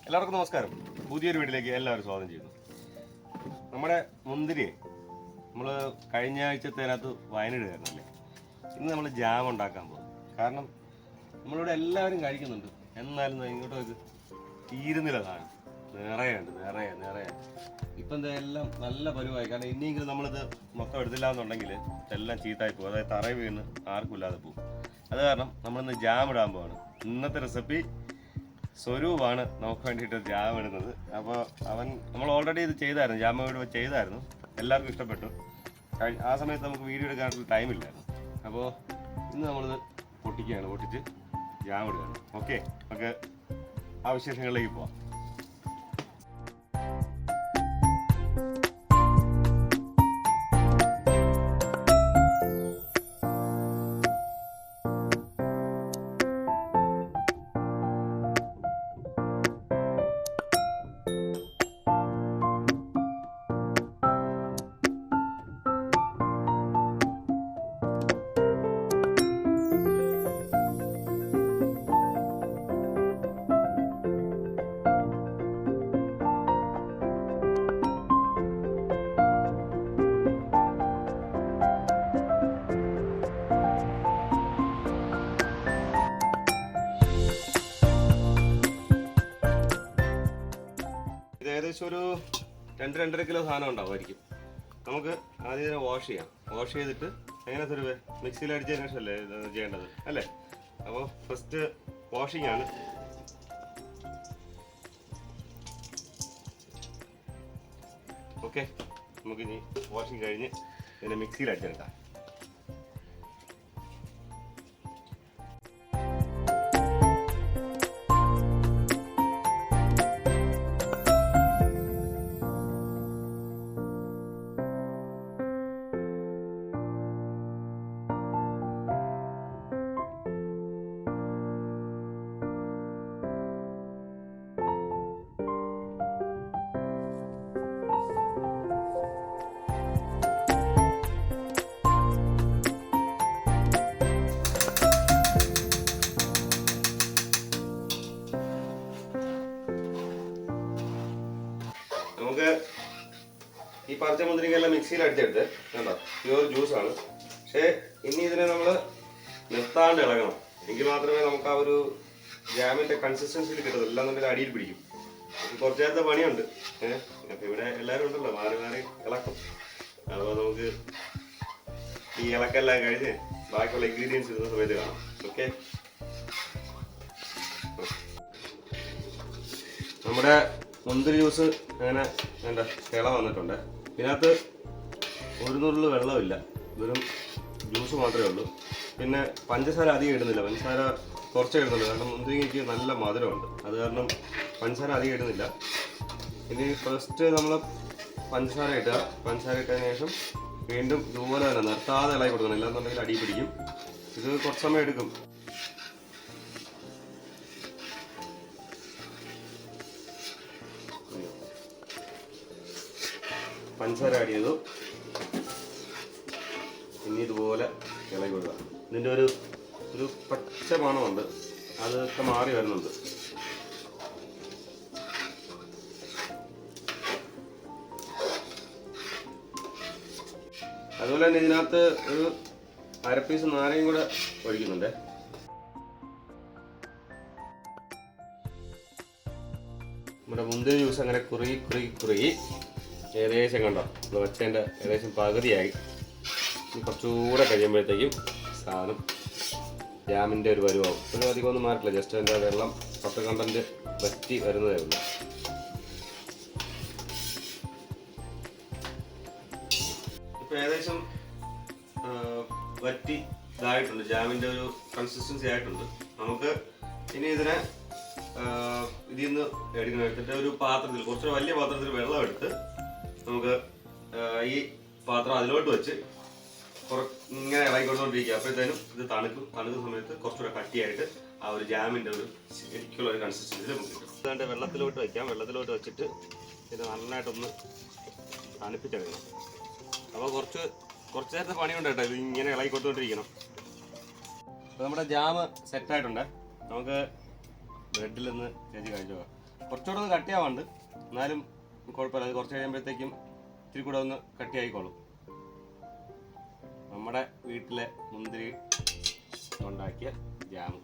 എല്ലാവർക്കും നമസ്കാരം. പുതിയൊരു വീട്ടിലേക്ക് എല്ലാവരും സ്വാഗതം ചെയ്യുന്നു. നമ്മുടെ മുന്തിരി നമ്മൾ കഴിഞ്ഞ ആഴ്ചത്തേനകത്ത് വയനിടുകയായിരുന്നല്ലേ. ഇന്ന് നമ്മൾ ജാം ഉണ്ടാക്കാൻ പോകും. കാരണം നമ്മളിവിടെ എല്ലാവരും കഴിക്കുന്നുണ്ട്, എന്നാലും ഇങ്ങോട്ട് തീരുന്നില്ല. സാധനം നിറയെ ഇപ്പം എന്താ എല്ലാം നല്ല പരുവായി. കാരണം ഇനിയെങ്കിലും നമ്മളിത് മൊത്തം എടുത്തില്ല എന്നുണ്ടെങ്കിൽ എല്ലാം ചീത്തായി പോകും. അതായത് തറ വീണ് ആർക്കും ഇല്ലാതെ പോകും. അത് കാരണം നമ്മളിന്ന് ജാം ഇടാൻ പോവാണ്. ഇന്നത്തെ റെസിപ്പി സ്വരൂപാണ് നമുക്ക് വേണ്ടിയിട്ട് ജാം ഇടുന്നത്. അപ്പോൾ നമ്മൾ ഓൾറെഡി ഇത് ചെയ്തായിരുന്നു, ജാം ചെയ്തായിരുന്നു. എല്ലാവർക്കും ഇഷ്ടപ്പെട്ടു. ആ സമയത്ത് നമുക്ക് വീഡിയോ എടുക്കാനുള്ള ടൈമില്ലായിരുന്നു. അപ്പോൾ ഇന്ന് നമ്മളിത് പൊട്ടിച്ച് ജാം ഇടുകയാണ്. ഓക്കെ, നമുക്ക് ആ വിശേഷങ്ങളിലേക്ക് പോവാം. ഏകദേശം ഒരു 2-2.5 കിലോ സാധനം ഉണ്ടാവുമായിരിക്കും. നമുക്ക് ആദ്യം ഇതിനെ വാഷ് ചെയ്തിട്ട് എങ്ങനെ തരുവേ മിക്സിയിൽ അടിച്ചതിന് ശേഷമല്ലേ ചെയ്യേണ്ടത് അല്ലേ. അപ്പോൾ ഫസ്റ്റ് വാഷിംഗ് ആണ്. ഓക്കെ, നമുക്കിനി വാഷിംഗ് കഴിഞ്ഞ് ഇതിനെ മിക്സിയിൽ അടിച്ചെടുക്കാം. നമുക്ക് ഈ പറിച്ച മുന്തിരിങ്ങയെല്ലാം മിക്സിയിൽ അടിച്ചെടുത്ത് കണ്ടോ, പ്യൂർ ജ്യൂസാണ്. പക്ഷേ ഇനി ഇതിനെ നമ്മൾ നിർത്താണ്ട് ഇളകണം. എങ്കിൽ മാത്രമേ നമുക്ക് ആ ഒരു ജാമിൻ്റെ കൺസിസ്റ്റൻസിയിൽ കിട്ടുള്ളൂ. എല്ലാം അടിയിൽ പിടിക്കും. കുറച്ച് നേരത്തെ പണിയുണ്ട്. അപ്പം ഇവിടെ എല്ലാവരും ഉണ്ടല്ലോ, മാറി ഇളക്കും. അപ്പോൾ നമുക്ക് ഈ ഇളക്കെല്ലാം കഴിഞ്ഞ് ബാക്കിയുള്ള ഇൻഗ്രീഡിയൻസ് ഇടുന്ന സമയത്ത് കാണാം. ഓക്കെ, നമ്മുടെ മുന്തിരി ജ്യൂസ് അങ്ങനെ വേണ്ട തിള വന്നിട്ടുണ്ട്. ഇതിനകത്ത് ഒരു നുള്ളു വെള്ളമില്ല, വെറും ജ്യൂസ് മാത്രമേ ഉള്ളൂ. പിന്നെ പഞ്ചസാര അധികം ഇടുന്നില്ല, പഞ്ചസാര കുറച്ചേ ഇടുന്നുള്ളൂ. കാരണം മുന്തിരിങ്ങയ്ക്ക് നല്ല മധുരമുണ്ട്, അത് കാരണം പഞ്ചസാര അധികം ഇടുന്നില്ല. ഇനി ഫസ്റ്റ് നമ്മൾ പഞ്ചസാര ഇട്ടതിന് ശേഷം വീണ്ടും ഇതുപോലെ തന്നെ നിർത്താതെ ഇളകി കൊടുക്കണം. ഇല്ലാന്നുണ്ടെങ്കിൽ അടി പിടിക്കും. ഇത് കുറച്ച് സമയം എടുക്കും. പഞ്ചസാര ആഡ് ചെയ്തു. ഇനി ഇതുപോലെ ഇളകി കൊടുക്കുക. ഇതിൻ്റെ ഒരു പച്ച മണമുണ്ട്, അതൊക്കെ മാറി വരുന്നുണ്ട്. അതുപോലെ തന്നെ ഇതിനകത്ത് ഒരു അരപ്പീസ് നാരങ്ങയും കൂടെ ഒഴിക്കുന്നുണ്ട്. നമ്മുടെ മുന്തിരി ജ്യൂസ് അങ്ങനെ കുറുകി ഏകദേശം കണ്ടോ, നമ്മൾ വെച്ചതിൻ്റെ ഏകദേശം പകുതിയായി. കുറച്ചുകൂടെ കഴിയുമ്പോഴത്തേക്കും സാധനം ജാമിൻ്റെ ഒരു പരുവാകും. ഒരു അധികം ഒന്നും മാറില്ല, ജസ്റ്റ് അതിൻ്റെ വെള്ളം പത്ത് കണ്ടന്റ് വറ്റി വരുന്നതേ ഉള്ളൂ. ഇപ്പം ഏകദേശം വറ്റി ഇതായിട്ടുണ്ട്, ജാമിൻ്റെ ഒരു കൺസിസ്റ്റൻസി ആയിട്ടുണ്ട്. നമുക്ക് ഇനി ഇതിനെ ഇതിൽ നിന്ന് എടുത്തിട്ട് ഒരു പാത്രത്തിൽ, കുറച്ചൊരു വലിയ പാത്രത്തിൽ വെള്ളം എടുത്ത് നമുക്ക് ഈ പാത്രം അതിലോട്ട് വെച്ച് ഇങ്ങനെ ഇളകിക്കൊണ്ടുകൊണ്ടിരിക്കുക. അപ്പോഴത്തേനും ഇത് തണുക്കുന്ന സമയത്ത് കുറച്ചുകൂടെ കട്ടിയായിട്ട് ആ ഒരു ജാമിൻ്റെ ഒരു ശരിക്കുള്ള ഒരു കൺസിസ്റ്റൻസിൽ നമുക്ക് കിട്ടും. അതുകൊണ്ട് വെള്ളത്തിലോട്ട് വയ്ക്കാം. വെള്ളത്തിലോട്ട് വെച്ചിട്ട് ഇത് നന്നായിട്ടൊന്ന് തണുപ്പിച്ചെടുക്കണം. അപ്പോൾ കുറച്ച് നേരത്തെ പണിയുണ്ട് കേട്ടോ, ഇത് ഇങ്ങനെ ഇളകിക്കൊണ്ടുകൊണ്ടിരിക്കണം. അപ്പോൾ നമ്മുടെ ജാം സെറ്റായിട്ടുണ്ട്. നമുക്ക് ബ്രെഡിൽ നിന്ന് ചേച്ചി കഴിച്ചു നോക്കാം. കുറച്ചുകൂടെ ഒന്ന് കട്ടിയാവാണ്ട്, എന്നാലും കുഴപ്പമില്ല. അത് കുറച്ച് കഴിയുമ്പോഴത്തേക്കും ഇത്തിരി കൂടെ ഒന്ന് കട്ടിയായിക്കോളും. നമ്മുടെ വീട്ടിലെ മുന്തിരി ഉണ്ടാക്കിയ ജാം.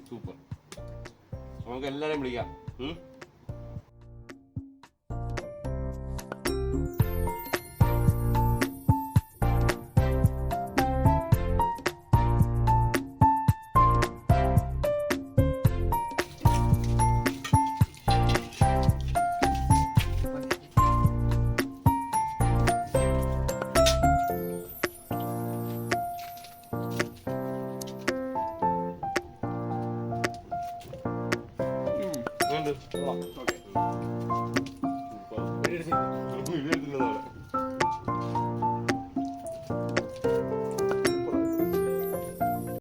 സൂപ്പർ. നമുക്ക് എല്ലാവരെയും വിളിക്കാം.